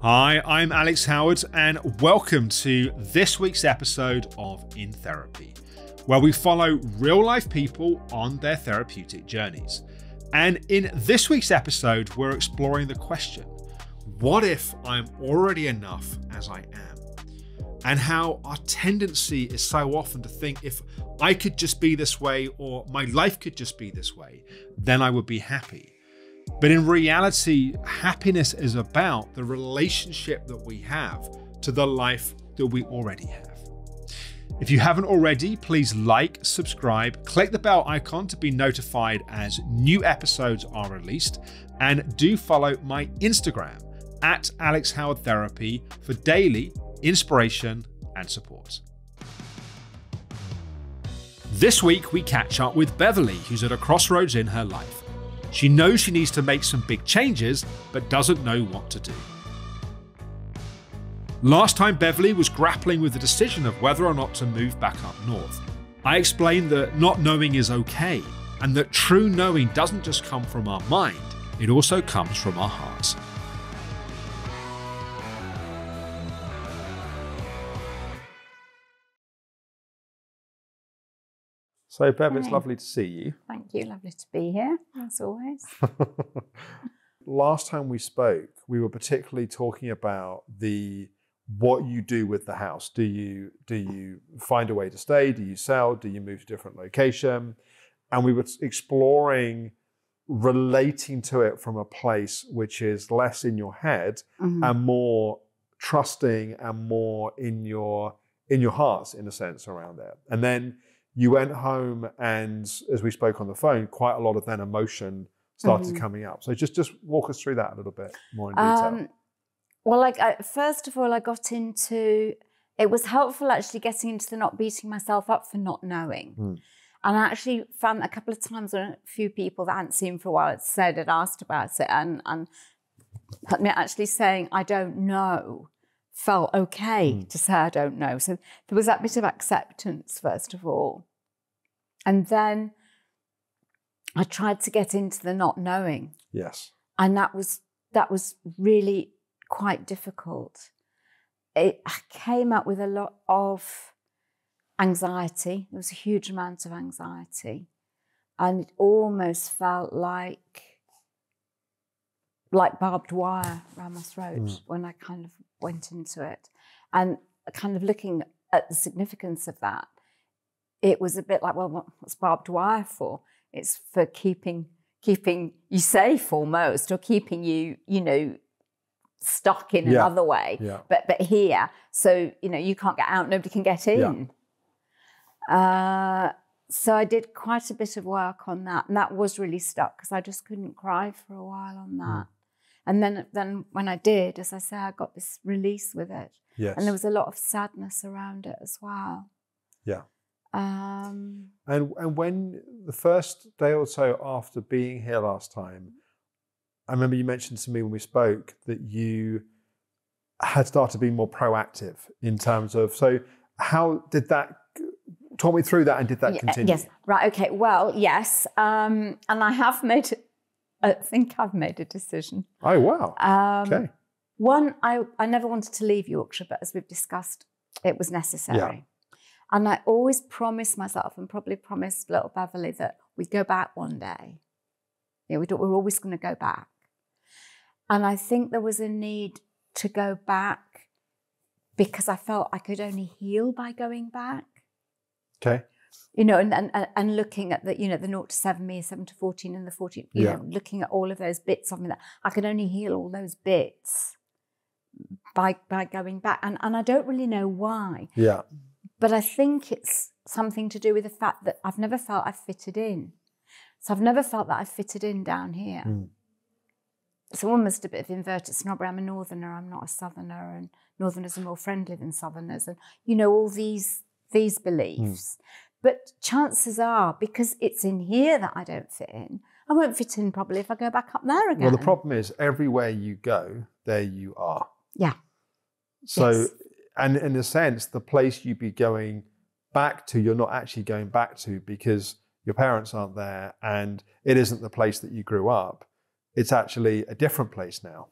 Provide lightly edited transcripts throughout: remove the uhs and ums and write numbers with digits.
Hi, I'm Alex Howard, and welcome to this week's episode of In Therapy, where we follow real-life people on their therapeutic journeys. And in this week's episode, we're exploring the question, what if I'm already enough as I am? And how our tendency is so often to think if I could just be this way or my life could just be this way, then I would be happy. But in reality, happiness is about the relationship that we have to the life that we already have. If you haven't already, please like, subscribe, click the bell icon to be notified as new episodes are released, and do follow my Instagram at Alex Howard Therapy for daily inspiration and support. This week, we catch up with Beverly, who's at a crossroads in her life. She knows she needs to make some big changes, but doesn't know what to do. Last time Beverly was grappling with the decision of whether or not to move back up north. I explained that not knowing is okay, and that true knowing doesn't just come from our mind, it also comes from our hearts. So, Bev, it's lovely to see you. Thank you. Lovely to be here, as always. Last time we spoke, we were particularly talking about what you do with the house. Do you find a way to stay? Do you sell? Do you move to a different location? And we were exploring relating to it from a place which is less in your head and more trusting and more in your hearts, in a sense, around it. And then you went home, and as we spoke on the phone, quite a lot of then emotion started coming up. So just walk us through that a little bit more in detail. Well, first of all, I got into, it was helpful actually getting into the not beating myself up for not knowing. And I actually found a couple of times when a few people that I hadn't seen for a while had asked about it, and me actually saying, I don't know, felt okay to say I don't know. So there was that bit of acceptance, first of all. And then I tried to get into the not knowing. Yes. And that was really quite difficult. I came up with a lot of anxiety. There was a huge amount of anxiety. And it almost felt like barbed wire around my throat when I kind of went into it. And kind of looking at the significance of that, it was a bit like, well, what's barbed wire for? It's for keeping you safe almost, or keeping you, stuck in another way. Yeah. But here, so, you can't get out, nobody can get in. Yeah. So I did quite a bit of work on that, and that was really stuck because I just couldn't cry for a while on that. And then when I did, as I say, I got this release with it. Yes. And there was a lot of sadness around it as well. Yeah. And when the first day or so after being here last time, I remember you mentioned to me when we spoke that you had started being more proactive in terms of, so how did that, talk me through that, and did that continue? Yes, right, okay, well, yes. And I think I've made a decision. Oh, wow. Okay. One, I never wanted to leave Yorkshire, but as we've discussed, it was necessary. Yeah. And I always promised myself, and probably promised little Beverly, that we'd go back one day. We're always going to go back. And I think there was a need to go back because I felt I could only heal by going back. Okay. And looking at the 0 to 7, me, 7 to 14, and the 14, looking at all of those bits of me, that I could only heal all those bits by going back. And I don't really know why. Yeah. But I think it's something to do with the fact that I've never felt I've fitted in. So I've never felt that I've fitted in down here. It's almost a bit of inverted snobbery. I'm a northerner, I'm not a southerner, and northerners are more friendly than southerners, and all these beliefs. But chances are, because it's in here that I don't fit in, I won't fit in probably if I go back up there again. Well, the problem is everywhere you go, there you are. Yeah. So, yes. And in a sense, the place you'd be going back to, you're not actually going back to because your parents aren't there and it isn't the place that you grew up. It's actually a different place now.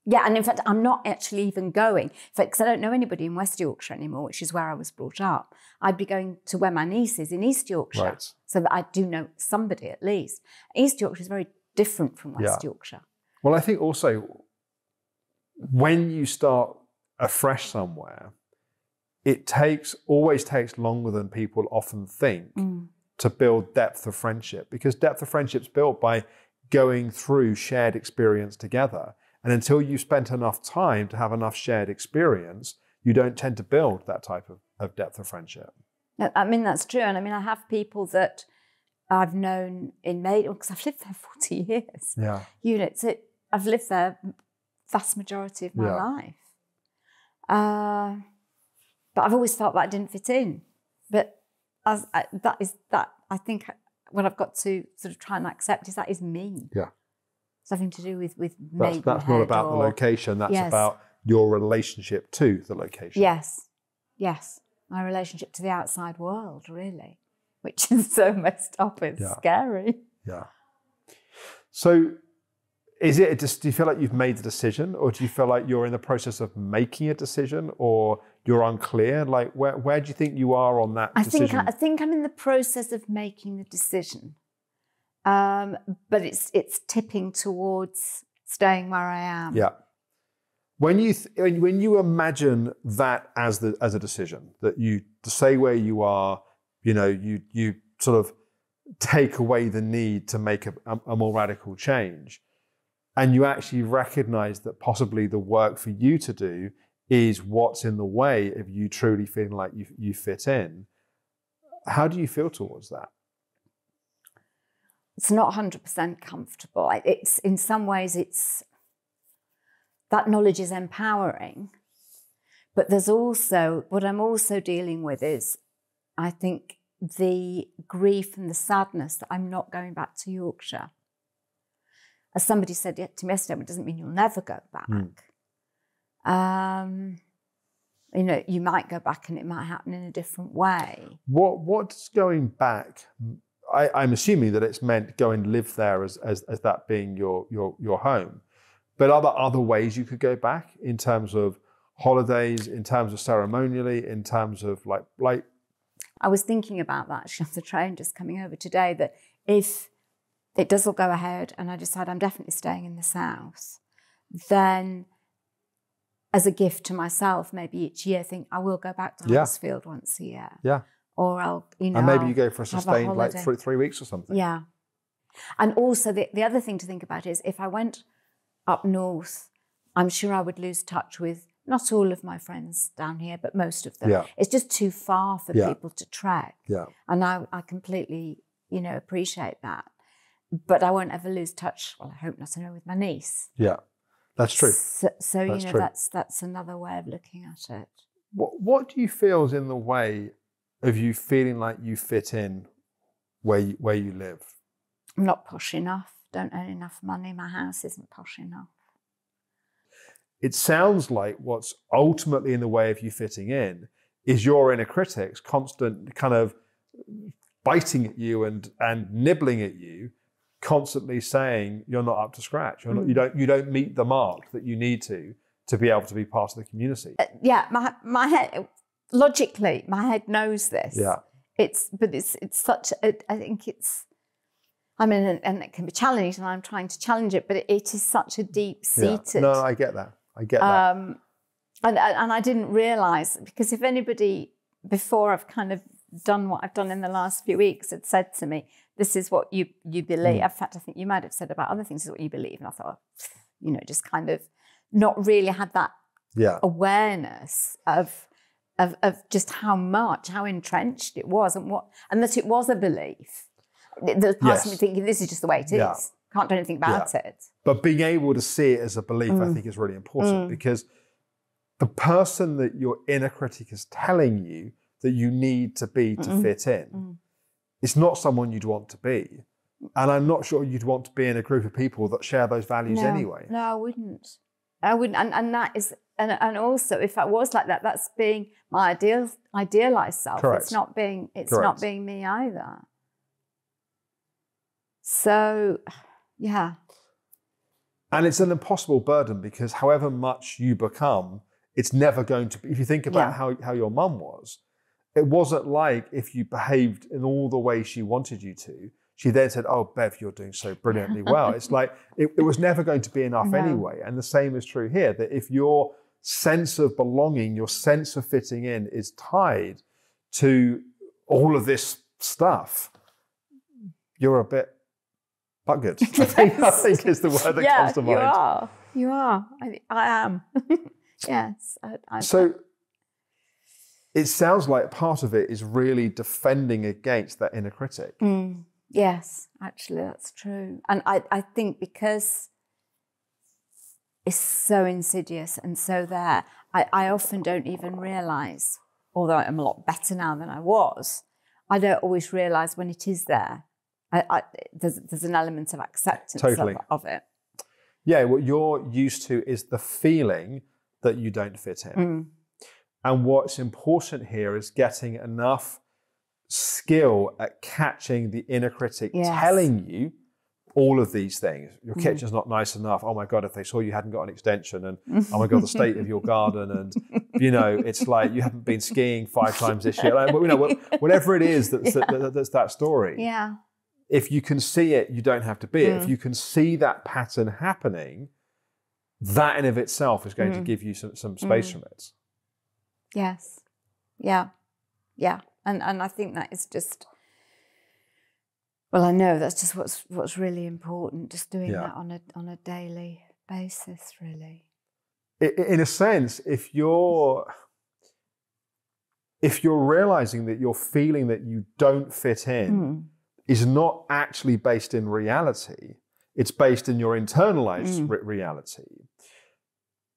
Yeah, and in fact, I'm not actually even going. In fact, because I don't know anybody in West Yorkshire anymore, which is where I was brought up. I'd be going to where my niece is in East Yorkshire, Right. so that I do know somebody at least. East Yorkshire is very different from West Yorkshire. Well, I think also when you start afresh somewhere, it always takes longer than people often think to build depth of friendship, because depth of friendship's built by going through shared experience together. And until you've spent enough time to have enough shared experience, you don't tend to build that type of depth of friendship. I mean, that's true. And I mean, I have people that I've known in Maiden, because I've lived there 40 years. Yeah. You know, I've lived there vast majority of my life. But I've always felt that I didn't fit in. But I think what I've got to sort of try and accept is that is me. Yeah. It's nothing to do with That's not about the location. That's about your relationship to the location. Yes. My relationship to the outside world, really, which is so messed up. It's scary. Yeah. So do you feel like you've made the decision, or do you feel like you're in the process of making a decision, or you're unclear? Like, where do you think you are on that decision? I think I'm in the process of making the decision. But it's tipping towards staying where I am. Yeah. When you imagine that as a decision, that you stay where you are, you sort of take away the need to make a more radical change, and you actually recognize that possibly the work for you to do is what's in the way of you truly feeling like you fit in. How do you feel towards that? It's not 100% comfortable. It's in some ways, that knowledge is empowering, but there's also, what I'm also dealing with is, I think, the grief and the sadness that I'm not going back to Yorkshire. As somebody said to me yesterday, it doesn't mean you'll never go back. You might go back and it might happen in a different way. What's going back? I'm assuming that it's meant go and live there as that being your home. But are there other ways you could go back in terms of holidays, in terms of ceremonially, in terms of like? I was thinking about that actually on the train just coming over today, that if it does all go ahead and I decide I'm definitely staying in the south, then as a gift to myself, maybe each year think I will go back to Huddersfield once a year. Yeah. Or I'll, and maybe you go for a sustained like 3 weeks or something. Yeah. And also the other thing to think about is if I went up north, I'm sure I would lose touch with not all of my friends down here, but most of them. Yeah. It's just too far for people to trek. Yeah. And I completely, appreciate that. But I won't ever lose touch, well, I hope not, with my niece. Yeah, that's true. So that's true. That's another way of looking at it. What do you feel is in the way of you feeling like you fit in where you live? I'm not posh enough, don't earn enough money, my house isn't posh enough. It sounds like what's ultimately in the way of you fitting in is your inner critic's constant kind of biting at you and nibbling at you, constantly saying you're not up to scratch. You don't meet the mark that you need to be able to be part of the community. My head, logically, my head knows this. Yeah. It's such I think it's, and it can be challenged, and I'm trying to challenge it, but it is such a deep-seated. Yeah. No, I get that. And I didn't realise, because if anybody before I've kind of done what I've done in the last few weeks had said to me, this is what you believe. In fact, I think you might have said about other things, this is what you believe. And I thought, just kind of not really had that awareness of just how entrenched it was and that it was a belief. There's parts of me thinking this is just the way it is. Yeah. Can't do anything about it. But being able to see it as a belief, I think, is really important, because the person that your inner critic is telling you that you need to be to fit in, it's not someone you'd want to be. And I'm not sure you'd want to be in a group of people that share those values anyway. No, I wouldn't. And that is, and also if I was like that, that's being my idealized self. Correct. It's not being me either. So, yeah. And it's an impossible burden because however much you become, it's never going to be, if you think about how your mum was, it wasn't like if you behaved in all the ways she wanted you to, she then said, oh, Bev, you're doing so brilliantly well. It's like, it was never going to be enough anyway. And the same is true here, that if your sense of belonging, your sense of fitting in is tied to all of this stuff, you're a bit buggered. I think is the word that comes to mind. You are. I am. Yes. So it sounds like part of it is really defending against that inner critic. Yes, actually, that's true. And I think because it's so insidious and so there, I often don't even realise, although I'm a lot better now than I was, I don't always realise when it is there. There's an element of acceptance of it. Yeah, what you're used to is the feeling that you don't fit in. And what's important here is getting enough skill at catching the inner critic telling you all of these things. Your kitchen's not nice enough. Oh my God, if they saw you hadn't got an extension, and oh my God, the state of your garden, and it's like you haven't been skiing 5 times this year. Like, whatever it is that's that story. Yeah. If you can see it, you don't have to be it. If you can see that pattern happening, that in of itself is going to give you some space from it. Yes. Yeah. Yeah. And I think that is just, well, I know that's just what's really important, just doing that on a daily basis, really. In a sense, if you're realizing that you're feeling that you don't fit in is not actually based in reality, it's based in your internalized reality,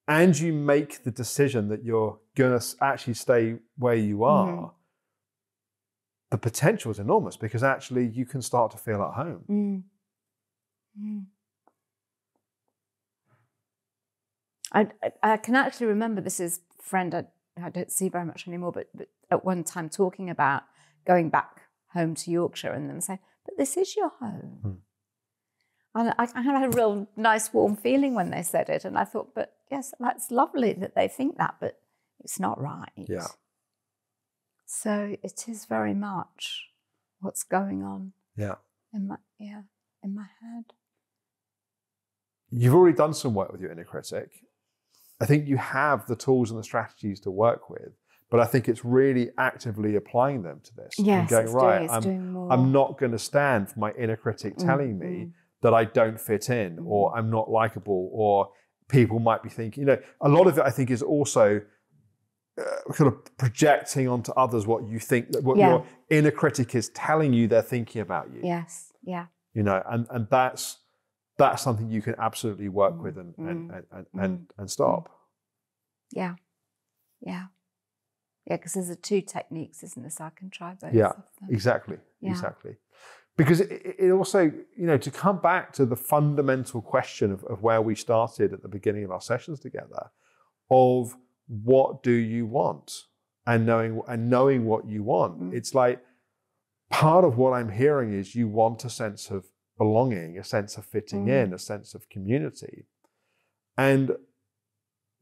and you make the decision that you're going to actually stay where you are, the potential is enormous because actually you can start to feel at home. I can actually remember, this is a friend I don't see very much anymore, but at one time talking about going back home to Yorkshire and them saying, but this is your home. And I had a real nice warm feeling when they said it. And I thought, but yes, that's lovely that they think that, but it's not right. Yeah. So it is very much what's going on in my head. You've already done some work with your inner critic. I think you have the tools and the strategies to work with, but I think it's really actively applying them to this. Yes, and going, it's doing more. I'm not going to stand for my inner critic telling me that I don't fit in, or I'm not likable, or people might be thinking, a lot of it I think is also kind of projecting onto others what you think, what your inner critic is telling you they're thinking about you. Yes, yeah. And that's something you can absolutely work with and stop. Yeah. Yeah. Yeah, because there's 2 techniques, isn't there? So I can try both. Yeah, exactly. Because it also, to come back to the fundamental question of where we started at the beginning of our sessions together, of what do you want, and knowing what you want. It's like part of what I'm hearing is you want a sense of belonging, a sense of fitting in, a sense of community. And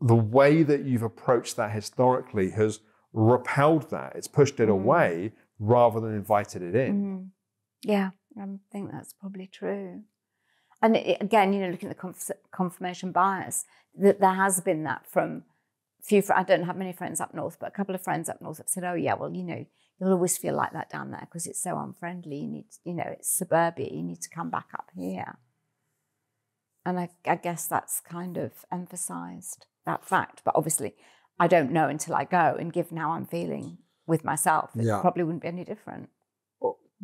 the way that you've approached that historically has repelled that. It's pushed it away rather than invited it in. Yeah, I think that's probably true. And again, looking at the confirmation bias, that there has been that from few. I don't have many friends up north, but a couple of friends up north have said, "Oh yeah, well, you'll always feel like that down there because it's so unfriendly. You need, it's suburbia. You need to come back up here." And I guess that's kind of emphasised that fact. But obviously, I don't know until I go. And given how I'm feeling with myself, it probably wouldn't be any different.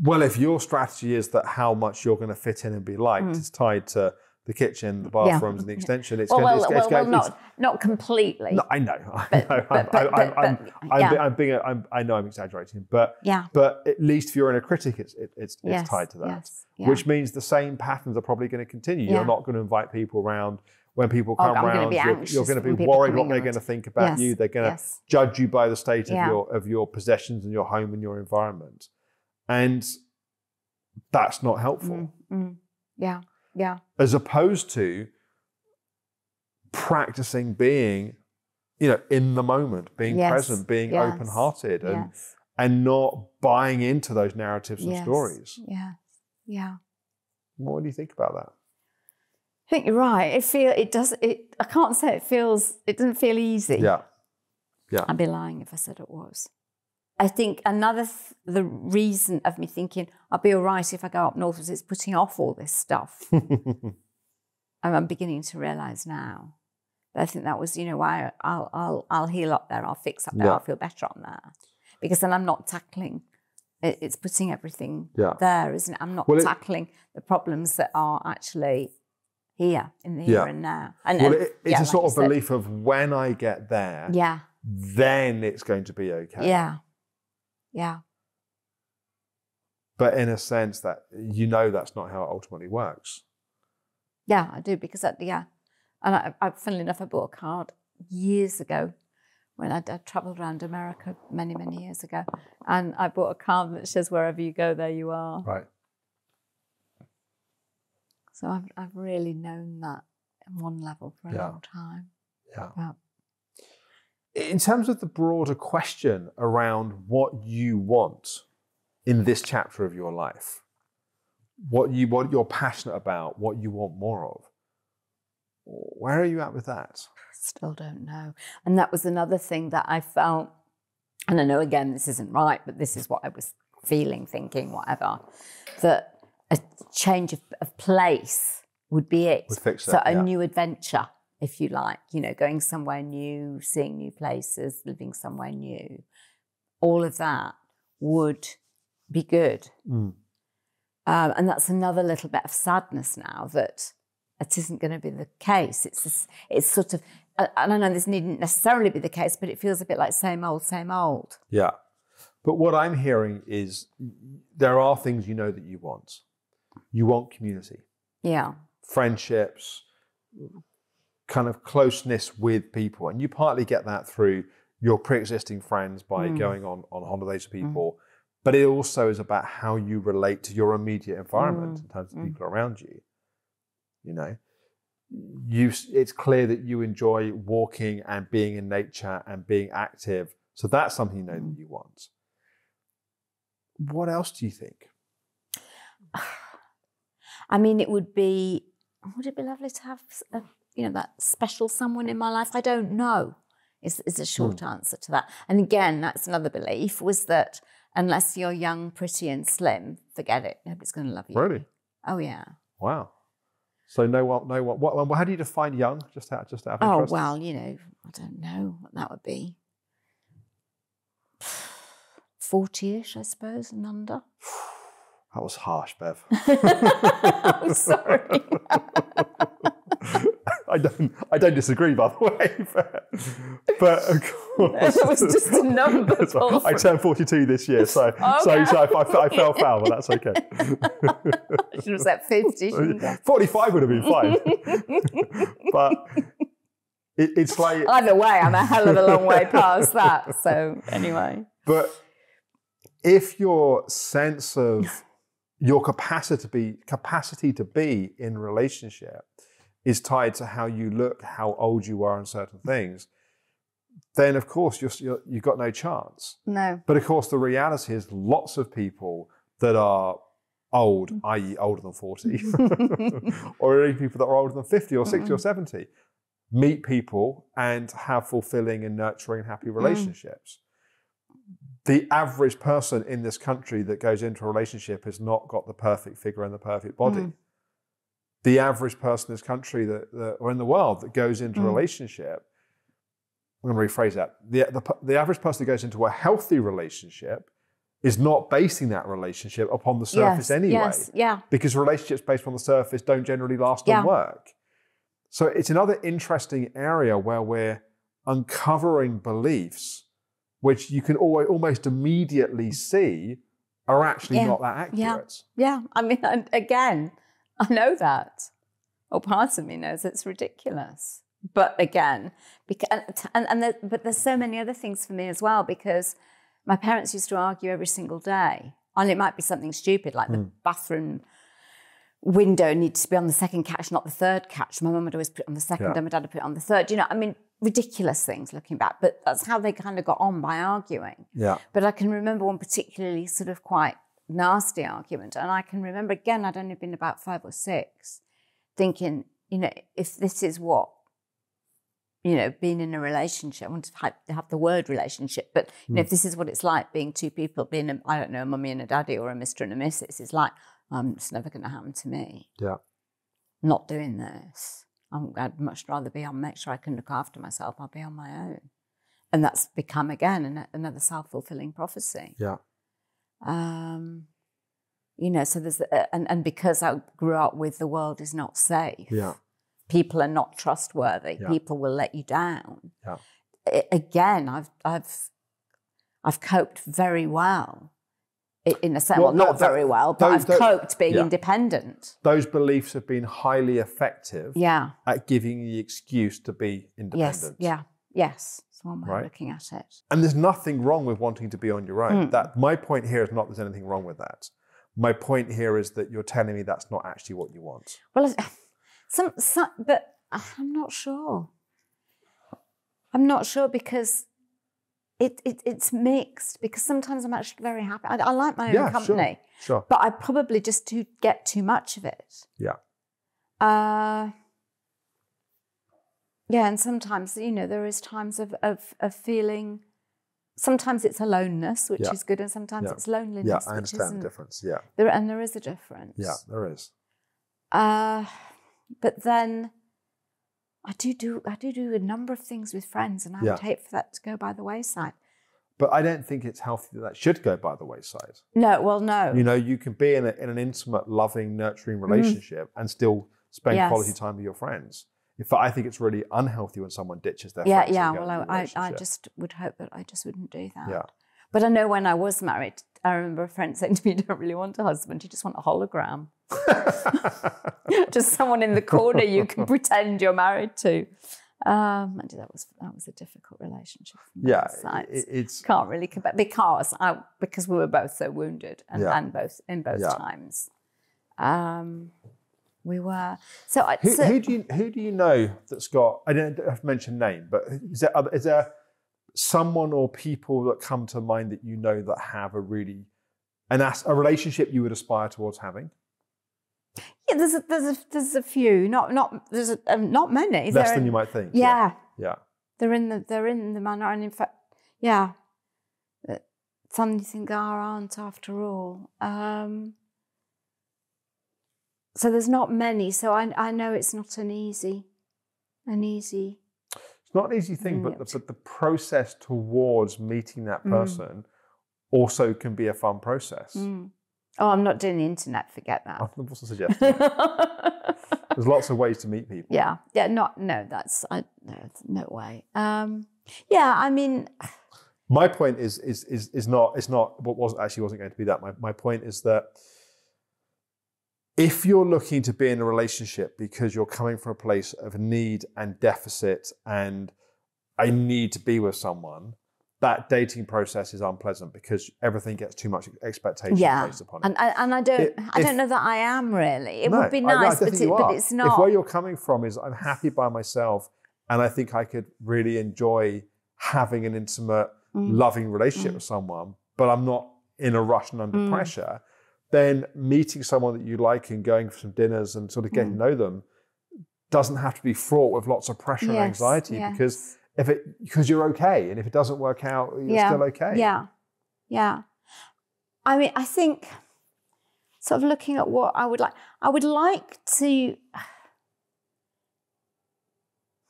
Well, if your strategy is that how much you're going to fit in and be liked is tied to the kitchen, the bathrooms, and the extension, it's not completely. No, I know. I know I'm exaggerating, but at least if you're in a critic, it's tied to that, which means the same patterns are probably going to continue. You're not going to invite people around. When people come around, you're going to be worried what they're going to think about you. They're going to judge you by the state of your possessions and your home and your environment. And that's not helpful. Yeah. As opposed to practicing being, in the moment, being present, being open-hearted, and not buying into those narratives and stories. Yes. Yeah. What do you think about that? I think you're right. I can't say it doesn't feel easy. Yeah. I'd be lying if I said it was. I think the reason of me thinking I'll be all right if I go up north is it's putting off all this stuff. And I'm beginning to realise now. But I think that was, why I'll heal up there, I'll fix up there, I'll feel better on there. Because then I'm not tackling, it's putting everything there, isn't it? I'm not tackling the problems that are actually here, in the here and now. It's a sort of belief of when I get there, then it's going to be okay. Yeah. But in a sense that that's not how it ultimately works. Yeah, I do, because and I funnily enough, I bought a card years ago when I travelled around America many, many years ago, and I bought a card that says wherever you go, there you are. Right. So I've really known that on one level for a long time. Yeah. In terms of the broader question around what you want in this chapter of your life, what you're passionate about, what you want more of, where are you at with that? Still don't know. And that was another thing that I felt, and I know again this isn't right, but this is what I was feeling, thinking, whatever, that a change of place would be it. Would fix it, so a new adventure, if you like, going somewhere new, seeing new places, living somewhere new, all of that would be good. And that's another little bit of sadness now that it isn't going to be the case. It's sort of, and I know this needn't necessarily be the case, but it feels a bit like same old, same old. Yeah. But what I'm hearing is there are things that you want. You want community. Yeah. Friendships, kind of closeness with people. And you partly get that through your pre-existing friends by going on holidays with people. But it also is about how you relate to your immediate environment in terms of people around you. It's clear that you enjoy walking and being in nature and being active. So that's something that you want. What else do you think? I mean, would it be lovely to have, that special someone in my life? I don't know, is a short answer to that. And again, that's another belief, was that unless you're young, pretty and slim, forget it. Nobody's going to love you. Really? Oh, yeah. Wow. So no one. What? How do you define young? Just out of interest. Oh well, I don't know what that would be. 40-ish, I suppose, and under. That was harsh, Bev. I'm sorry. I don't disagree, by the way. But of course, it was just a number. I turned 42 this year, so I fell foul, but that's okay. I should have said 50. 45 would have been fine. But it's like either way, I'm a hell of a long way past that. So anyway, but if your sense of your capacity to be in relationship is tied to how you look, how old you are, and certain things, then of course you've got no chance. No. But of course the reality is lots of people that are old, i.e. older than 40, or even people that are older than 50 or 60 or 70, meet people and have fulfilling and nurturing and happy relationships. The average person in this country that goes into a relationship has not got the perfect figure and the perfect body. The average person in this country or in the world that goes into a relationship, I'm going to rephrase that. The average person that goes into a healthy relationship is not basing that relationship upon the surface anyway. Because relationships based on the surface don't generally last and work. So it's another interesting area where we're uncovering beliefs which you can almost immediately see are actually not that accurate. Yeah. I mean, again, I know that. Or part of me knows it's ridiculous. But again, but there's so many other things for me as well, because my parents used to argue every single day. And it might be something stupid like the bathroom window needed to be on the second couch, not the third couch. My mum would always put it on the second, Yeah. and my dad would put it on the third. You know, I mean, ridiculous things looking back, but that's how they kind of got on, by arguing. Yeah. But I can remember one particularly sort of quite nasty argument, and I can remember, again, I'd only been about 5 or 6, thinking, you know, if this is what, you know, being in a relationship, I want to have the word relationship, but you know, if this is what it's like being two people, being, I don't know, a mummy and a daddy or a Mr. and a Mrs., it's like, it's never going to happen to me. Yeah. I'm not doing this. I'd much rather make sure I can look after myself. I'll be on my own. And that's become, again, another self-fulfilling prophecy. Yeah. You know, so there's, and because I grew up with the world is not safe. Yeah. People are not trustworthy. Yeah. People will let you down. Yeah. Again, I've coped very well. In a sense, well, not very well, but I've coped being independent. Those beliefs have been highly effective at giving you the excuse to be independent. Yes. That's one way of looking at it. And there's nothing wrong with wanting to be on your own. My point here is not there's anything wrong with that. My point here is that you're telling me that's not actually what you want. Well, but I'm not sure. I'm not sure because it's mixed, because sometimes I'm actually very happy. I like my own company, sure. But I probably just do get too much of it. Yeah. Yeah, and sometimes, you know, there is times of feeling, sometimes it's aloneness, which is good, and sometimes it's loneliness. Yeah, I understand the difference, There is a difference. Yeah, there is. But then I do a number of things with friends, and I would hate for that to go by the wayside. But I don't think it's healthy that should go by the wayside. No, well, no. You know, you can be in an intimate, loving, nurturing relationship and still spend quality time with your friends. In fact, I think it's really unhealthy when someone ditches their friends. Well, I just would hope that I just wouldn't do that. Yeah. But I know when I was married, I remember a friend saying to me, "You don't really want a husband, you just want a hologram." Just someone in the corner you can pretend you're married to. And that was a difficult relationship. It's can't really compare because we were both so wounded and both times. We were. Who do you know that's got? I don't have to mention name, but is there someone or people that come to mind that you know that have a relationship you would aspire towards having? Yeah, there's a few, not many. Less than you might think. Yeah. They're in the manner, and in fact, some you think aren't after all. So there's not many. So I know it's not an easy. It's not an easy thing, but the process towards meeting that person also can be a fun process. Oh, I'm not doing the internet. Forget that. I wasn't suggesting. There's lots of ways to meet people. No way. I mean, my point is not what wasn't going to be that. My point is that if you're looking to be in a relationship because you're coming from a place of need and deficit and I need to be with someone, that dating process is unpleasant because everything gets too much expectation placed upon it. And I don't know that I am really. It would be nice, but it's not. If where you're coming from is I'm happy by myself and I think I could really enjoy having an intimate, loving relationship with someone, but I'm not in a rush and under pressure, then meeting someone that you like and going for some dinners and sort of getting to know them doesn't have to be fraught with lots of pressure and anxiety because you're okay, and if it doesn't work out, you're still okay. Yeah. I mean, I think sort of looking at what I would like to,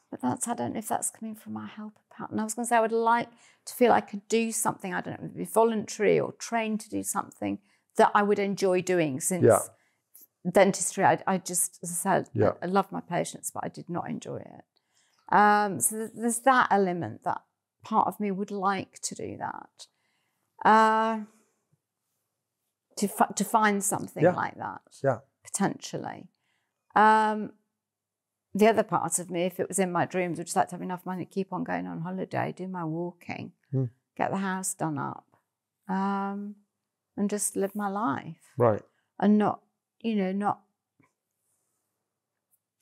but I don't know if that's coming from my helper pattern. I was going to say I would like to feel I could do something, I don't know, be voluntary or trained to do something that I would enjoy doing, since dentistry, I just, as I said, I love my patients, but I did not enjoy it. So there's that element, that part of me would like to do that. To find something like that, potentially. The other part of me, if it was in my dreams, would just like to have enough money to keep on going on holiday, do my walking, get the house done up, and just live my life. Right. And not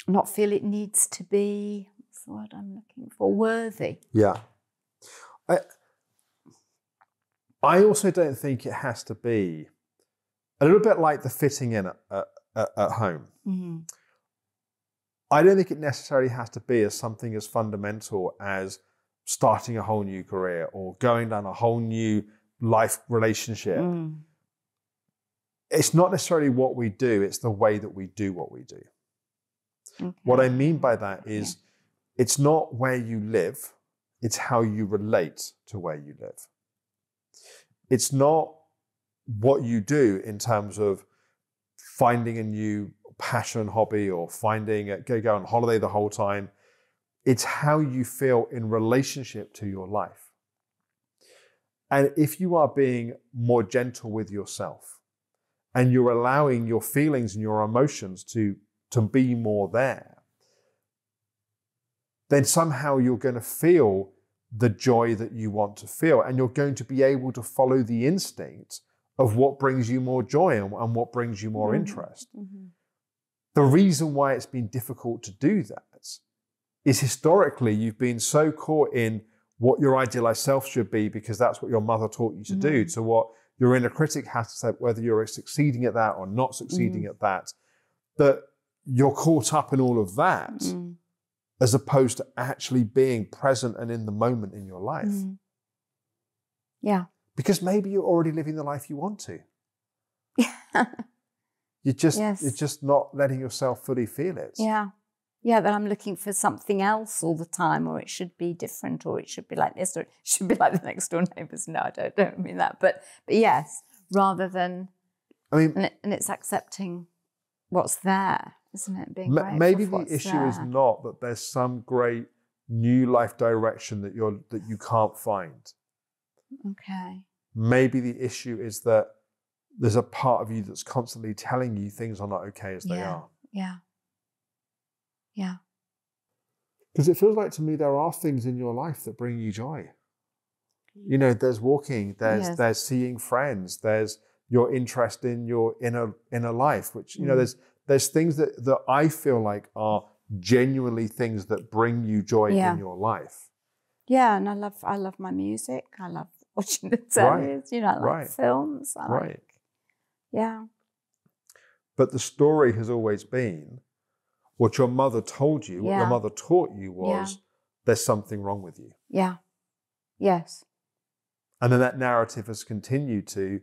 not feel it needs to be, what's the word I'm looking for, worthy. Yeah. I also don't think it has to be a little bit like the fitting in at home. Mm-hmm. I don't think it necessarily has to be as something as fundamental as starting a whole new career or going down a whole new life relationship. Mm. It's not necessarily what we do, it's the way that we do what we do. Okay. What I mean by that is it's not where you live, it's how you relate to where you live. It's not what you do in terms of finding a new passion, hobby, or go on holiday the whole time. It's how you feel in relationship to your life. And if you are being more gentle with yourself and you're allowing your feelings and your emotions to be more there, then somehow you're going to feel the joy that you want to feel, and you're going to be able to follow the instinct of what brings you more joy and what brings you more interest. Mm-hmm. The reason why it's been difficult to do that is historically you've been so caught in what your idealized self should be because that's what your mother taught you to do, to what your inner critic has to say, whether you're succeeding at that or not succeeding at that you're caught up in all of that as opposed to actually being present and in the moment in your life. Yeah. Because maybe you're already living the life you want to. You're just not letting yourself fully feel it. Yeah. Yeah, that I'm looking for something else all the time, or it should be different, or it should be like this, or it should be like the next door neighbours. No, I don't mean that. But yes, rather than, and it's accepting what's there, isn't it? Being grateful maybe for the what's issue there. is not that there's some great new life direction that you can't find. Okay. Maybe the issue is that there's a part of you that's constantly telling you things are not okay as they are. Yeah. Yeah. Because it feels like to me there are things in your life that bring you joy. You know, there's walking, there's seeing friends, there's your interest in your inner life, which, you know, there's things that I feel like are genuinely things that bring you joy in your life. Yeah, and I love my music. I love watching the tellies, you know, I like films. I like, But the story has always been what your mother told you, what your mother taught you was there's something wrong with you. Yeah. Yes. And then that narrative has continued to,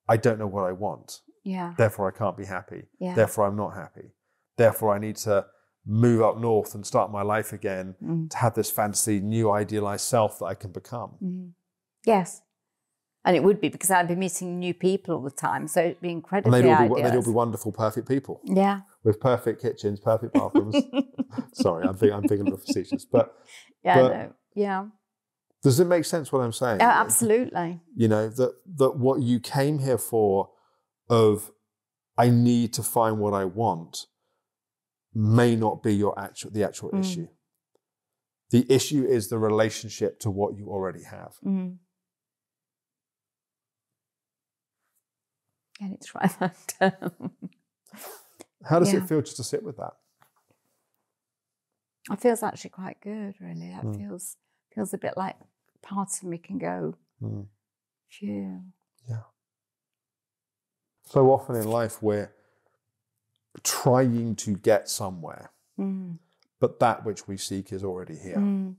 I don't know what I want. Yeah. Therefore, I can't be happy. Yeah. Therefore, I'm not happy. Therefore, I need to move up north and start my life again to have this fantasy, new idealized self that I can become. Yes. And it would be because I'd be meeting new people all the time. So it'd be incredibly And they'd all be wonderful, perfect people. Yeah. With perfect kitchens, perfect bathrooms. Sorry, I'm being a little facetious. But does it make sense what I'm saying? Yeah, absolutely. You know, that what you came here for of I need to find what I want may not be the actual issue. The issue is the relationship to what you already have. I need to write that down. How does it feel just to sit with that? It feels actually quite good, really. That feels a bit like part of me can go, phew. Yeah. So often in life we're trying to get somewhere, but that which we seek is already here.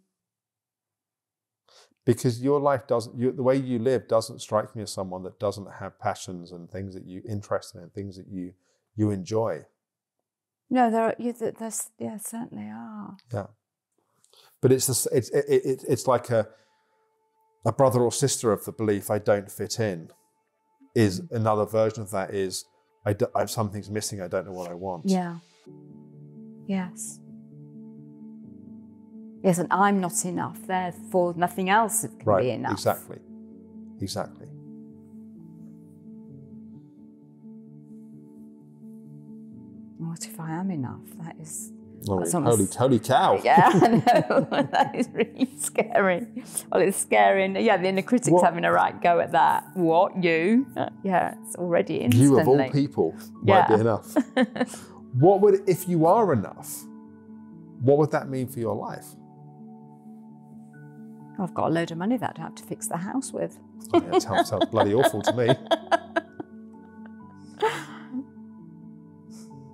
Because your life the way you live doesn't strike me as someone that doesn't have passions and things that you're interested in, things that you enjoy. No, there certainly are. Yeah, but it's like a brother or sister of the belief I don't fit in. Is another version of that is something's missing. I don't know what I want. Yeah. Yes. Yes, and I'm not enough. Therefore, nothing else can be enough. Exactly. What if I am enough? That is... holy cow. Yeah, I know. That is really scary. Well, it's scary. And the inner critic's having a right go at that. What, you? Yeah, it's already instantly. You of all people might be enough. If you are enough, what would that mean for your life? I've got a load of money that I'd have to fix the house with. Oh, yeah, sounds bloody awful to me.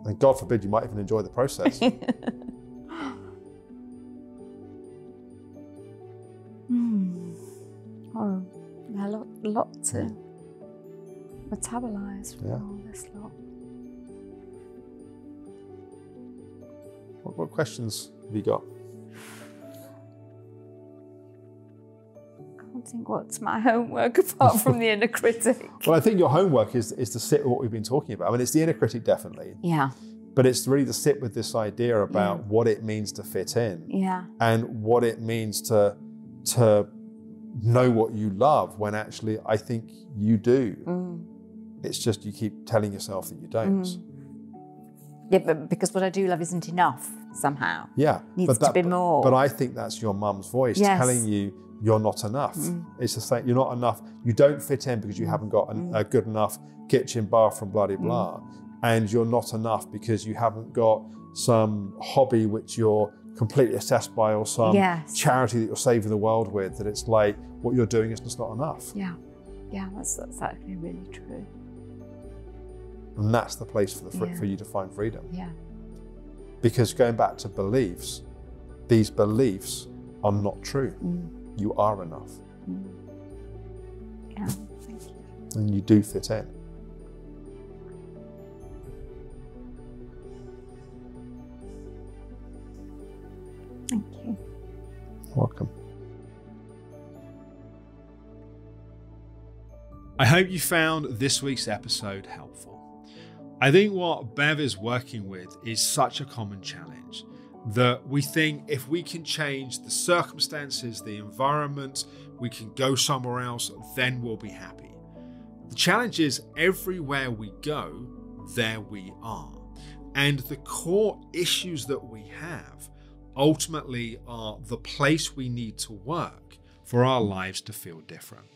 And God forbid you might even enjoy the process. Oh, a lot to metabolize from all this lot. What questions have you got? I can't think what's my homework apart from the inner critic. Well, I think your homework is to sit with what we've been talking about. I mean, it's the inner critic, definitely. Yeah. But it's really to sit with this idea about what it means to fit in. Yeah. And what it means to know what you love when actually I think you do. It's just you keep telling yourself that you don't. Yeah, but because what I do love isn't enough somehow. Yeah. Needs to be more. But I think that's your mum's voice telling you you're not enough. It's just like, you're not enough. You don't fit in because you haven't got a good enough kitchen, bathroom, blah, blah, blah. And you're not enough because you haven't got some hobby which you're completely obsessed by, or some charity that you're saving the world with, that it's like what you're doing is just not enough. Yeah. Yeah, that's actually really true. And that's the place for you to find freedom. Yeah. Because going back to beliefs, these beliefs are not true. You are enough. Yeah, thank you. And you do fit in. Thank you. Welcome. I hope you found this week's episode helpful. I think what Bev is working with is such a common challenge, that we think if we can change the circumstances, the environment, we can go somewhere else, then we'll be happy. The challenge is everywhere we go, there we are. And the core issues that we have ultimately are the place we need to work for our lives to feel different.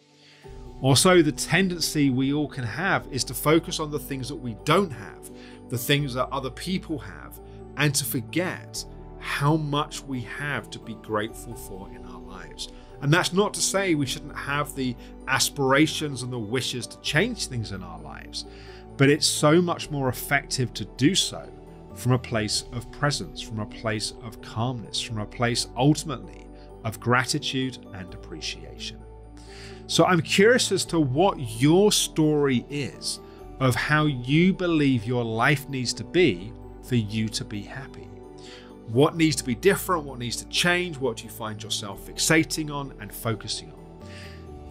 Also, the tendency we all can have is to focus on the things that we don't have, the things that other people have, and to forget how much we have to be grateful for in our lives. And that's not to say we shouldn't have the aspirations and the wishes to change things in our lives, but it's so much more effective to do so from a place of presence, from a place of calmness, from a place ultimately of gratitude and appreciation. So I'm curious as to what your story is of how you believe your life needs to be for you to be happy. What needs to be different? What needs to change? What do you find yourself fixating on and focusing on?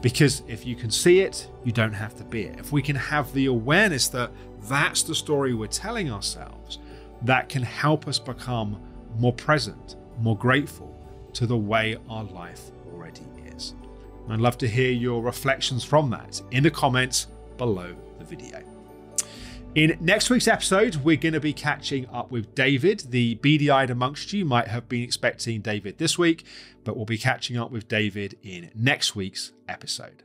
Because if you can see it, you don't have to be it. If we can have the awareness that that's the story we're telling ourselves, that can help us become more present, more grateful to the way our life already is. I'd love to hear your reflections from that in the comments below the video. In next week's episode, we're going to be catching up with David. The beady-eyed amongst you might have been expecting David this week, but we'll be catching up with David in next week's episode.